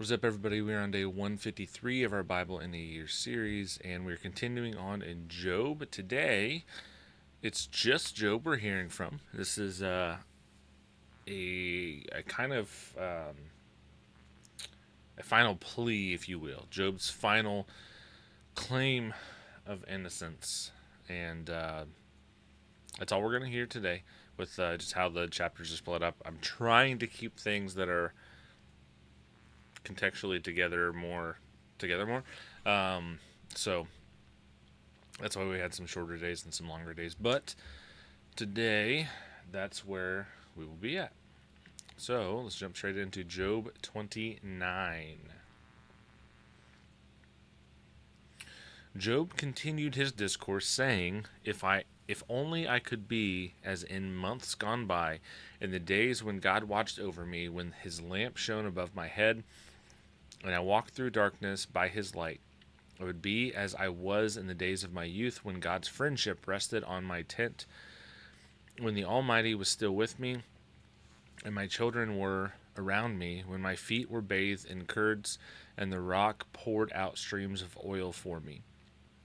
What's up, everybody? We're on day 153 of our Bible in a Year series, and we're continuing on in Job. Today, it's just Job we're hearing from. This is a kind of a final plea, if you will. Job's final claim of innocence, and that's all we're going to hear today. With just how the chapters are split up, I'm trying to keep things that are contextually together more. So that's why we had some shorter days and some longer days. But today, that's where we will be at. So let's jump straight into Job 29. Job continued his discourse, saying, If only I could be as in months gone by, in the days when God watched over me, when his lamp shone above my head, and I walked through darkness by his light. I would be as I was in the days of my youth, when God's friendship rested on my tent, when the Almighty was still with me, and my children were around me, when my feet were bathed in curds, and the rock poured out streams of oil for me.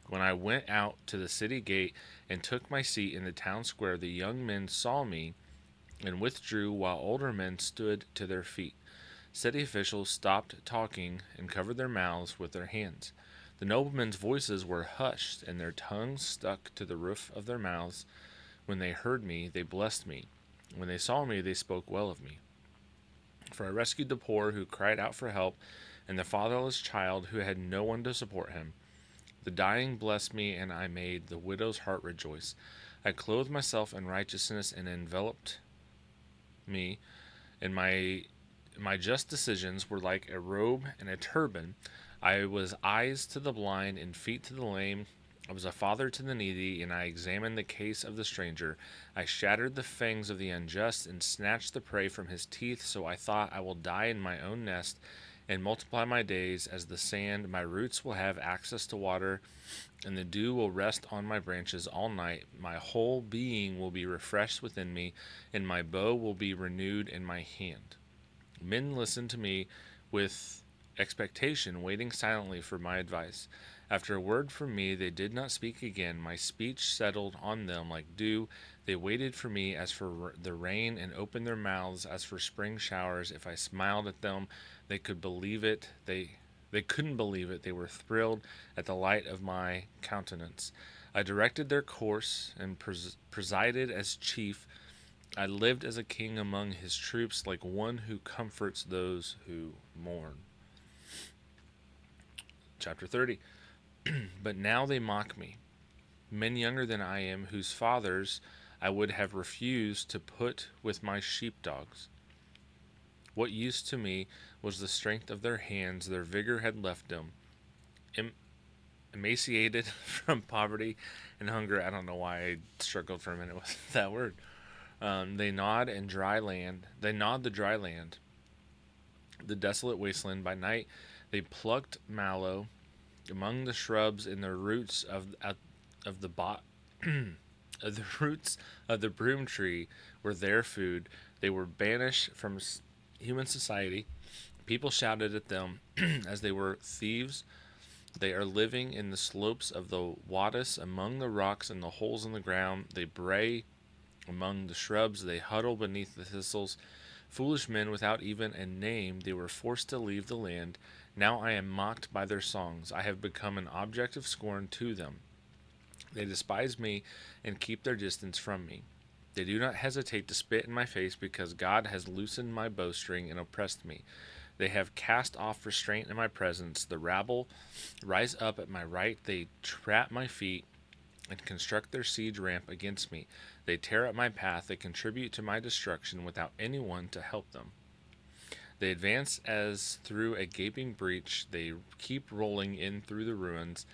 When I went out to the city gate and took my seat in the town square, the young men saw me and withdrew, while older men stood to their feet. City officials stopped talking and covered their mouths with their hands. The noblemen's voices were hushed, and their tongues stuck to the roof of their mouths. When they heard me, they blessed me. When they saw me, they spoke well of me. For I rescued the poor who cried out for help, and the fatherless child who had no one to support him. The dying blessed me, and I made the widow's heart rejoice. I clothed myself in righteousness and enveloped me in my just decisions were like a robe and a turban. I was eyes to the blind and feet to the lame. I was a father to the needy, and I examined the case of the stranger. I shattered the fangs of the unjust and snatched the prey from his teeth. So I thought, I will die in my own nest and multiply my days as the sand. My roots will have access to water, and the dew will rest on my branches all night. My whole being will be refreshed within me, and my bow will be renewed in my hand. Men listened to me with expectation, waiting silently for my advice. After a word from me, they did not speak again. My speech settled on them like dew. They waited for me as for the rain, and opened their mouths as for spring showers. If I smiled at them, they could believe it. They couldn't believe it. They were thrilled at the light of my countenance. I directed their course and presided as chief. I lived as a king among his troops, like one who comforts those who mourn. Chapter 30. But now they mock me, men younger than I am, whose fathers I would have refused to put with my sheepdogs. What use to me was the strength of their hands? Their vigor had left them. Emaciated from poverty and hunger. I don't know why I struggled for a minute with that word. They gnawed and dry land. They gnawed the dry land, the desolate wasteland. By night, they plucked mallow among the shrubs, in the roots of the bot. The roots of the broom tree were their food. They were banished from human society. People shouted at them as they were thieves. They are living in the slopes of the Wadis, among the rocks and the holes in the ground. They bray among the shrubs. They huddle beneath the thistles. Foolish men without even a name, they were forced to leave the land. Now I am mocked by their songs. I have become an object of scorn to them. They despise me and keep their distance from me. They do not hesitate to spit in my face, because God has loosened my bowstring and oppressed me. They have cast off restraint in my presence. The rabble rise up at my right. They trap my feet and construct their siege ramp against me. They tear up my path. They contribute to my destruction without anyone to help them. They advance as through a gaping breach. They keep rolling in through the ruins.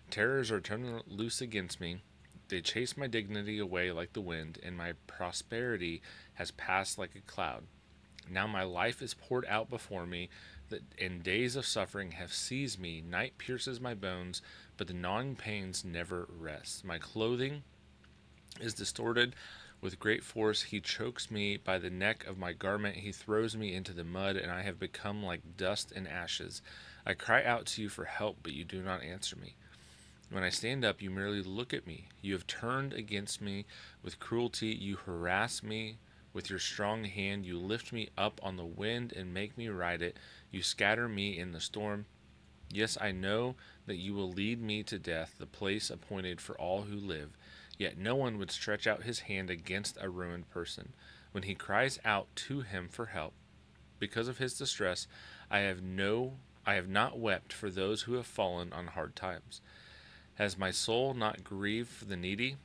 Terrors are turned loose against me. They chase my dignity away like the wind, and my prosperity has passed like a cloud. Now my life is poured out before me, and days of suffering have seized me. Night pierces my bones, but the gnawing pains never rest. My clothing is distorted With great force he chokes me by the neck of my garment. He throws me into the mud, and I have become like dust and ashes. I cry out to you for help, but you do not answer me. When I stand up, you merely look at me. You have turned against me with cruelty. You harass me with your strong hand. You lift me up on the wind and make me ride it. You scatter me in the storm. Yes, I know that you will lead me to death, the place appointed for all who live. Yet no one would stretch out his hand against a ruined person. When he cries out to him for help, because of his distress, I have no I have not wept for those who have fallen on hard times. Has my soul not grieved for the needy?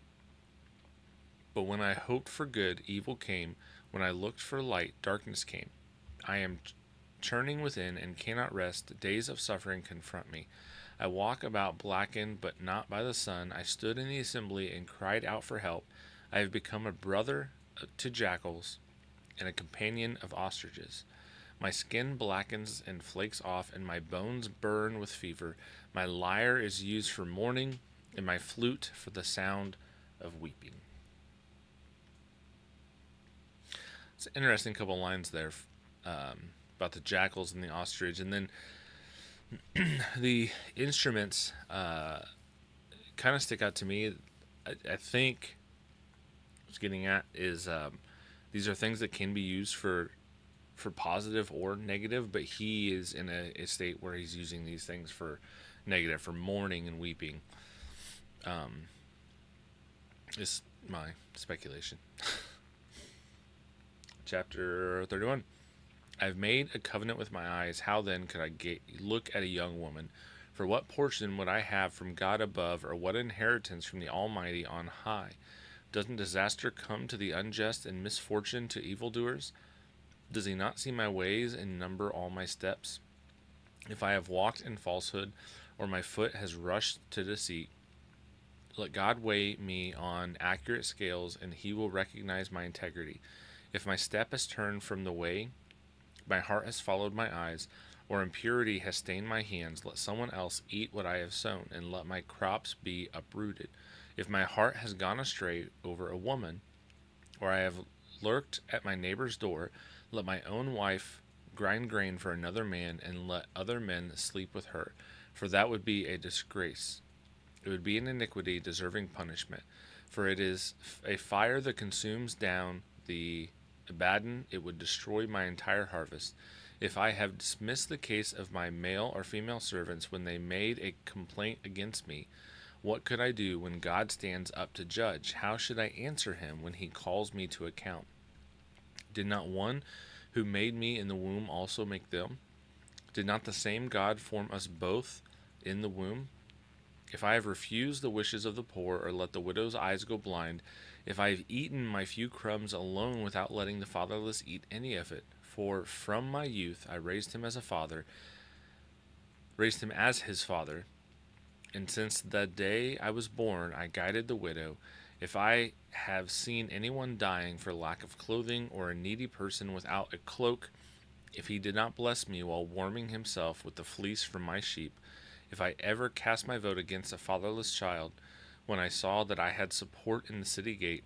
But when I hoped for good, evil came. When I looked for light, darkness came. I am churning within and cannot rest. Days of suffering confront me. I walk about blackened, but not by the sun. I stood in the assembly and cried out for help. I have become a brother to jackals and a companion of ostriches. My skin blackens and flakes off, and my bones burn with fever. My lyre is used for mourning, and my flute for the sound of weeping. It's an interesting couple lines there about the jackals and the ostrich, and then the instruments kind of stick out to me. I think what I was getting at is these are things that can be used for positive or negative, but he is in a state where he's using these things for negative, for mourning and weeping. Is my speculation. Chapter 31. I've made a covenant with my eyes. How then could I look at a young woman? For what portion would I have from God above, or what inheritance from the Almighty on high? Doesn't disaster come to the unjust and misfortune to evildoers? Does he not see my ways and number all my steps? If I have walked in falsehood, or my foot has rushed to deceit, let God weigh me on accurate scales, and he will recognize my integrity. If my step has turned from the way, my heart has followed my eyes, or impurity has stained my hands, let someone else eat what I have sown, and let my crops be uprooted. If my heart has gone astray over a woman, or I have lurked at my neighbor's door, let my own wife grind grain for another man, and let other men sleep with her, for that would be a disgrace. It would be an iniquity deserving punishment, for it is a fire that consumes down the Abaddon, it would destroy my entire harvest. If I have dismissed the case of my male or female servants when they made a complaint against me, what could I do when God stands up to judge? How should I answer him when he calls me to account? Did not one who made me in the womb also make them? Did not the same God form us both in the womb? If I have refused the wishes of the poor, or let the widow's eyes go blind, if I have eaten my few crumbs alone without letting the fatherless eat any of it, for from my youth I raised him as his father, and since the day I was born I guided the widow. If I have seen anyone dying for lack of clothing, or a needy person without a cloak, if he did not bless me while warming himself with the fleece from my sheep, if I ever cast my vote against a fatherless child, when I saw that I had support in the city gate,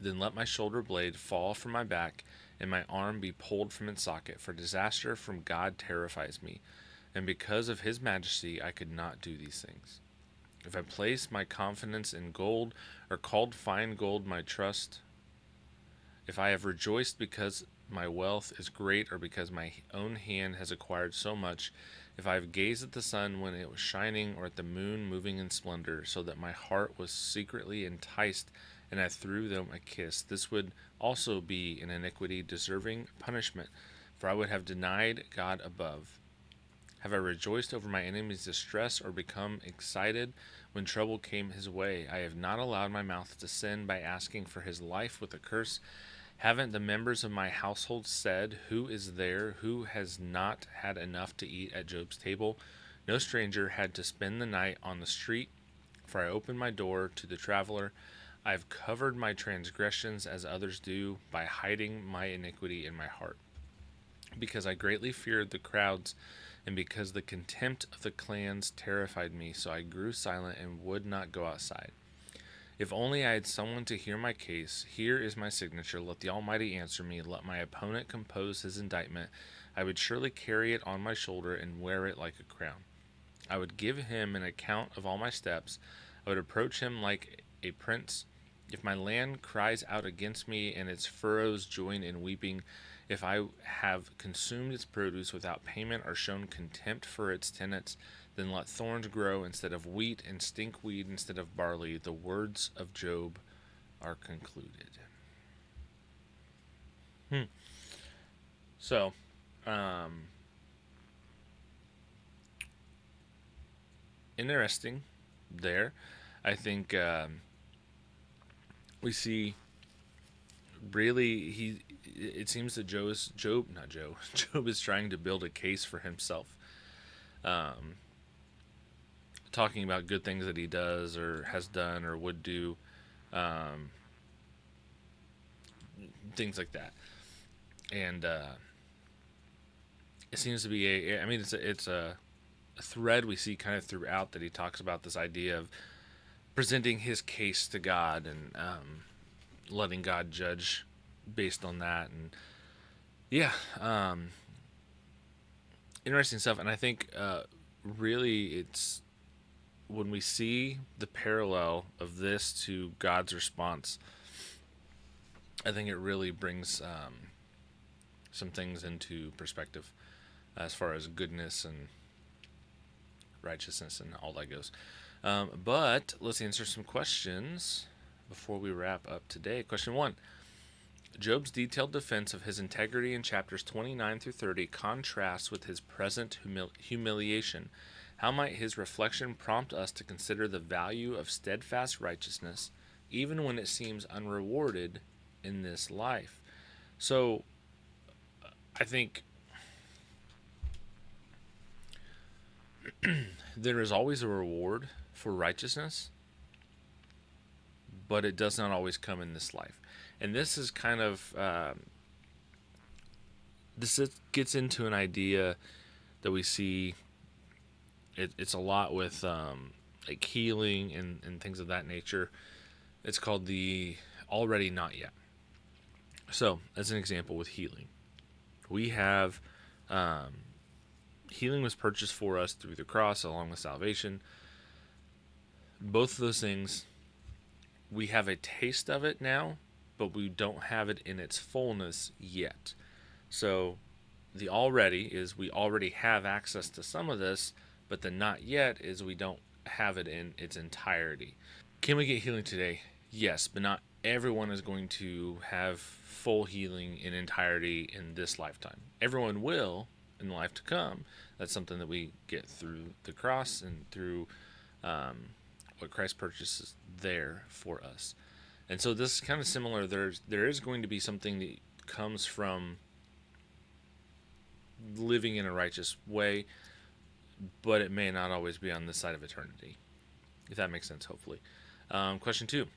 then let my shoulder blade fall from my back, and my arm be pulled from its socket, for disaster from God terrifies me, and because of his majesty I could not do these things. If I place my confidence in gold, or called fine gold my trust, if I have rejoiced because my wealth is great, or because my own hand has acquired so much, if I have gazed at the sun when it was shining, or at the moon moving in splendor, so that my heart was secretly enticed, and I threw them a kiss, this would also be an iniquity deserving punishment, for I would have denied God above. Have I rejoiced over my enemy's distress, or become excited when trouble came his way? I have not allowed my mouth to sin by asking for his life with a curse. Haven't the members of my household said, who is there who has not had enough to eat at Job's table? No stranger had to spend the night on the street, for I opened my door to the traveler. I have covered my transgressions as others do, by hiding my iniquity in my heart. Because I greatly feared the crowds, and because the contempt of the clans terrified me, so I grew silent and would not go outside. If only I had someone to hear my case. Here is my signature. Let the Almighty answer me. Let my opponent compose his indictment. I would surely carry it on my shoulder and wear it like a crown. I would give him an account of all my steps. I would approach him like a prince. If my land cries out against me and its furrows join in weeping, if I have consumed its produce without payment or shown contempt for its tenants, then let thorns grow instead of wheat and stinkweed instead of barley. The words of Job are concluded. So, um, interesting there. I think we see really it seems that Job is trying to build a case for himself, um, talking about good things that he does or has done or would do, um, things like that. And it seems to be I mean, it's a thread we see kind of throughout that he talks about this idea of presenting his case to God and letting God judge based on that. And yeah, interesting stuff. And I think really it's when we see the parallel of this to God's response, I think it really brings some things into perspective as far as goodness and righteousness and all that goes. But let's answer some questions before we wrap up today. Question 1. Job's detailed defense of his integrity in chapters 29 through 30 contrasts with his present humiliation. How might his reflection prompt us to consider the value of steadfast righteousness, even when it seems unrewarded in this life? So, I think there is always a reward for righteousness, but it does not always come in this life. And this is kind of this gets into an idea that we see. It's a lot with like healing and things of that nature. It's called the already not yet. So, as an example, with healing, we have healing was purchased for us through the cross along with salvation. Both of those things, we have a taste of it now, but we don't have it in its fullness yet. So the already is we already have access to some of this, but the not yet is we don't have it in its entirety. Can we get healing today? Yes, but not everyone is going to have full healing in entirety in this lifetime. Everyone will in the life to come. That's something that we get through the cross and through what Christ purchases there for us. And so this is kind of similar. There is going to be something that comes from living in a righteous way, but it may not always be on this side of eternity. If that makes sense, hopefully. Question 2.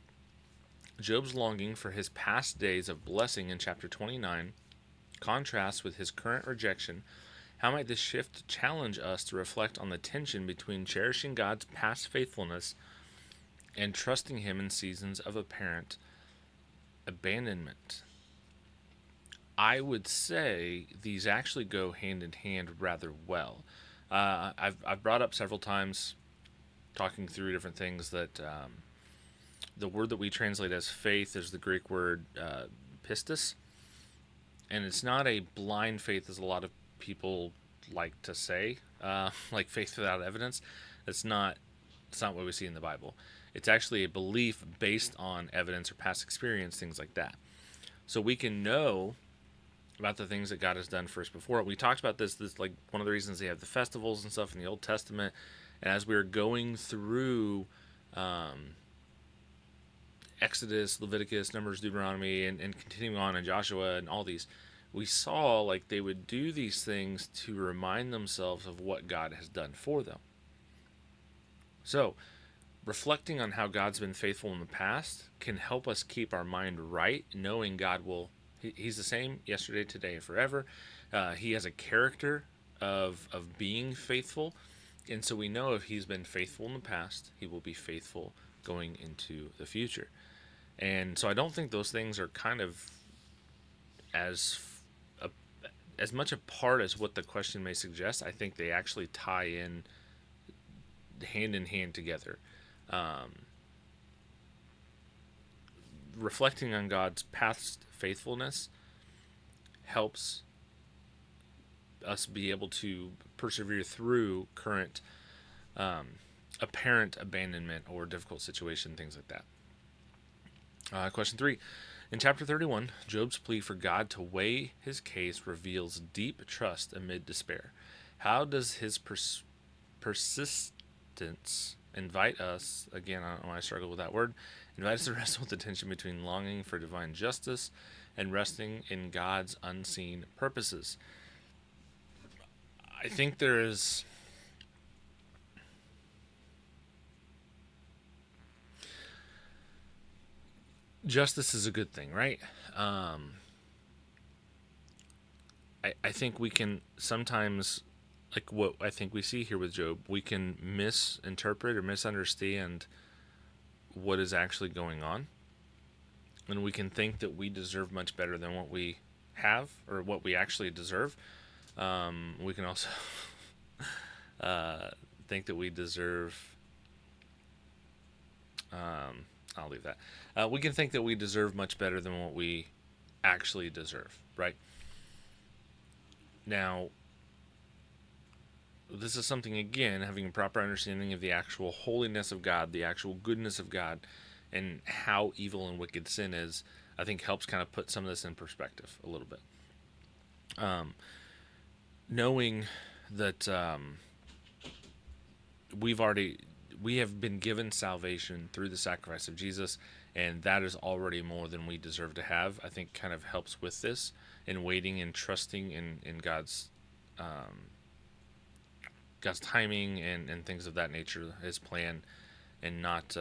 Job's longing for his past days of blessing in chapter 29 contrasts with his current rejection. How might this shift challenge us to reflect on the tension between cherishing God's past faithfulness and trusting him in seasons of apparent abandonment? I would say these actually go hand in hand rather well. I've brought up several times, talking through different things, that the word that we translate as faith is the Greek word pistis, and it's not a blind faith as a lot of people like to say, like faith without evidence. It's not what we see in the Bible. It's actually a belief based on evidence or past experience, things like that. So we can know about the things that God has done for us before. We talked about this like one of the reasons they have the festivals and stuff in the Old Testament. And as we were going through Exodus, Leviticus, Numbers, Deuteronomy, and continuing on in Joshua and all these, we saw like they would do these things to remind themselves of what God has done for them. So, reflecting on how God's been faithful in the past can help us keep our mind right, knowing God will, he's the same yesterday, today, and forever. He has a character of being faithful. And so we know if he's been faithful in the past, he will be faithful going into the future. And so I don't think those things are kind of as a, as much a part as what the question may suggest. I think they actually tie in hand together. Um, Reflecting on God's past faithfulness helps us be able to persevere through current apparent abandonment or difficult situation, things like that. Question 3. In chapter 31, Job's plea for God to weigh his case reveals deep trust amid despair. How does his persistence invite us, again, I struggle with that word, invite us to wrestle with the tension between longing for divine justice and resting in God's unseen purposes? I think there is justice is a good thing, right? Um, I think we can sometimes, like what I think we see here with Job, we can misinterpret or misunderstand what is actually going on. And we can think that we deserve much better than what we have or what we actually deserve. We can also uh, think that we deserve. I'll leave that. We can think that we deserve much better than what we actually deserve, right? Now, this is something, again, having a proper understanding of the actual holiness of God, the actual goodness of God, and how evil and wicked sin is, I think helps kind of put some of this in perspective a little bit. Knowing that we have been given salvation through the sacrifice of Jesus, and that is already more than we deserve to have, I think kind of helps with this, and waiting and trusting in God's timing and things of that nature, his plan, and not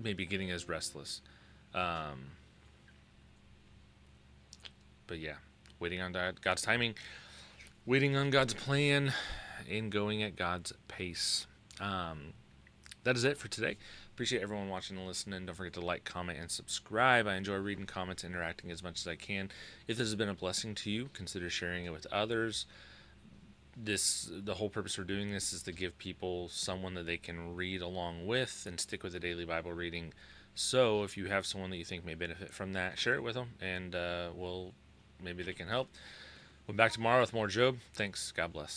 maybe getting as restless. Um, but yeah, waiting on God's timing, waiting on God's plan, and going at God's pace. That is it for today. Appreciate everyone watching and listening. Don't forget to like, comment, and subscribe. I enjoy reading comments, interacting as much as I can. If this has been a blessing to you, consider sharing it with others. The whole purpose for doing this is to give people someone that they can read along with and stick with the daily Bible reading. So if you have someone that you think may benefit from that, share it with them, and maybe they can help. We'll be back tomorrow with more Job. Thanks. God bless.